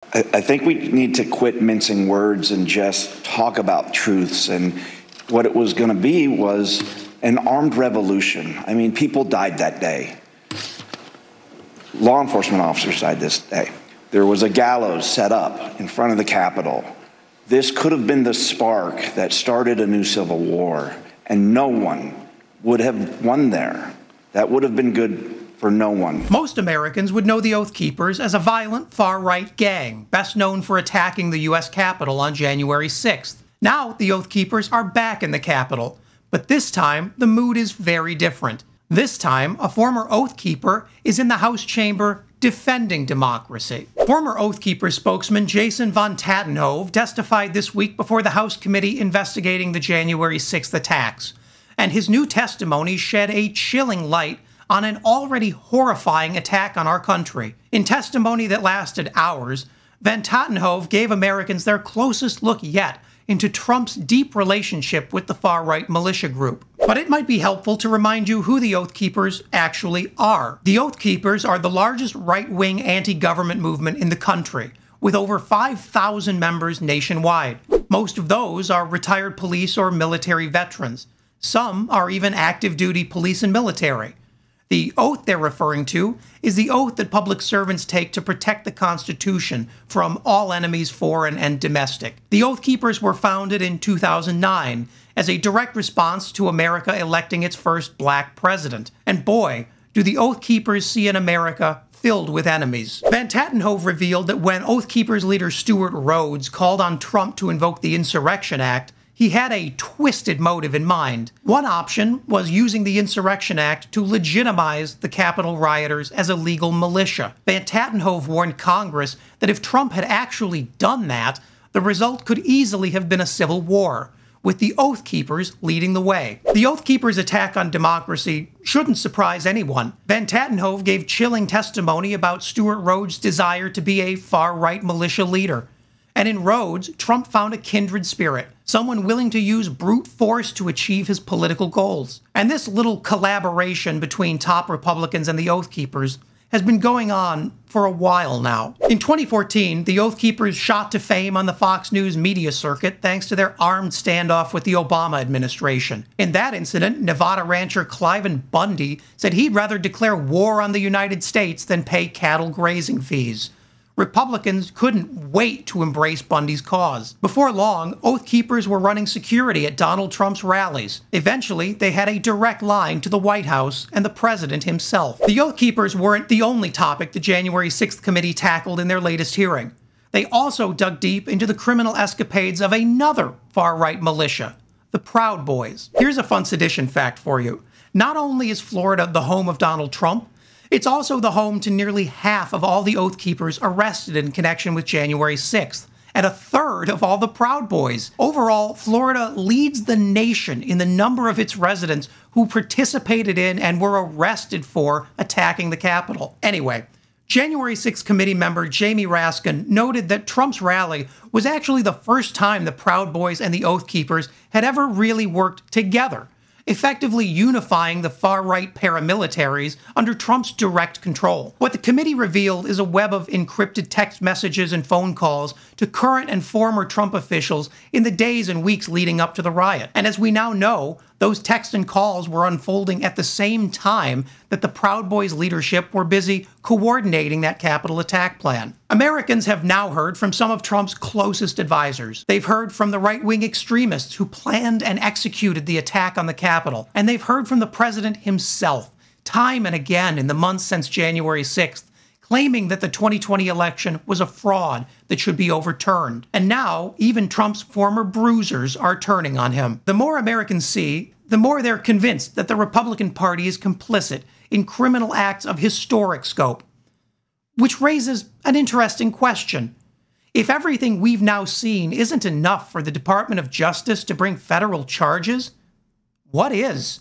I think we need to quit mincing words and just talk about truths. And what it was going to be was an armed revolution. I mean, people died that day. Law enforcement officers died this day. There was a gallows set up in front of the Capitol. This could have been the spark that started a new civil war, and no one would have won there. That would have been good for no one. Most Americans would know the Oath Keepers as a violent far-right gang, best known for attacking the U.S. Capitol on January 6th. Now, the Oath Keepers are back in the Capitol, but this time, the mood is very different. This time, a former Oath Keeper is in the House chamber defending democracy. Former Oath Keeper spokesman Jason von Tatenhove testified this week before the House committee investigating the January 6th attacks, and his new testimony shed a chilling light on an already horrifying attack on our country. In testimony that lasted hours, von Tatenhove gave Americans their closest look yet into Trump's deep relationship with the far-right militia group. But it might be helpful to remind you who the Oath Keepers actually are. The Oath Keepers are the largest right-wing anti-government movement in the country, with over 5,000 members nationwide. Most of those are retired police or military veterans. Some are even active-duty police and military. The oath they're referring to is the oath that public servants take to protect the Constitution from all enemies, foreign and domestic. The Oath Keepers were founded in 2009 as a direct response to America electing its first black president. And boy, do the Oath Keepers see an America filled with enemies. Von Tatenhove revealed that when Oath Keepers leader Stewart Rhodes called on Trump to invoke the Insurrection Act, he had a twisted motive in mind. One option was using the Insurrection Act to legitimize the Capitol rioters as a legal militia. Von Tatenhove warned Congress that if Trump had actually done that, the result could easily have been a civil war, with the Oath Keepers leading the way. The Oath Keepers' attack on democracy shouldn't surprise anyone. Von Tatenhove gave chilling testimony about Stewart Rhodes' desire to be a far-right militia leader. And in Rhodes, Trump found a kindred spirit, someone willing to use brute force to achieve his political goals. And this little collaboration between top Republicans and the Oath Keepers has been going on for a while now. In 2014, the Oath Keepers shot to fame on the Fox News media circuit thanks to their armed standoff with the Obama administration. In that incident, Nevada rancher Cliven Bundy said he'd rather declare war on the United States than pay cattle grazing fees. Republicans couldn't wait to embrace Bundy's cause. Before long, Oath Keepers were running security at Donald Trump's rallies. Eventually, they had a direct line to the White House and the president himself. The Oath Keepers weren't the only topic the January 6th committee tackled in their latest hearing. They also dug deep into the criminal escapades of another far-right militia, the Proud Boys. Here's a fun sedition fact for you. Not only is Florida the home of Donald Trump, it's also the home to nearly half of all the Oath Keepers arrested in connection with January 6th, and a third of all the Proud Boys. Overall, Florida leads the nation in the number of its residents who participated in and were arrested for attacking the Capitol. Anyway, January 6th committee member Jamie Raskin noted that Trump's rally was actually the first time the Proud Boys and the Oath Keepers had ever really worked together, effectively unifying the far-right paramilitaries under Trump's direct control. What the committee revealed is a web of encrypted text messages and phone calls to current and former Trump officials in the days and weeks leading up to the riot. And as we now know, those texts and calls were unfolding at the same time that the Proud Boys leadership were busy coordinating that Capitol attack plan. Americans have now heard from some of Trump's closest advisors. They've heard from the right-wing extremists who planned and executed the attack on the Capitol. And they've heard from the president himself, time and again in the months since January 6th, claiming that the 2020 election was a fraud that should be overturned. And now, even Trump's former bruisers are turning on him. The more Americans see, the more they're convinced that the Republican Party is complicit in criminal acts of historic scope. Which raises an interesting question. If everything we've now seen isn't enough for the Department of Justice to bring federal charges, what is?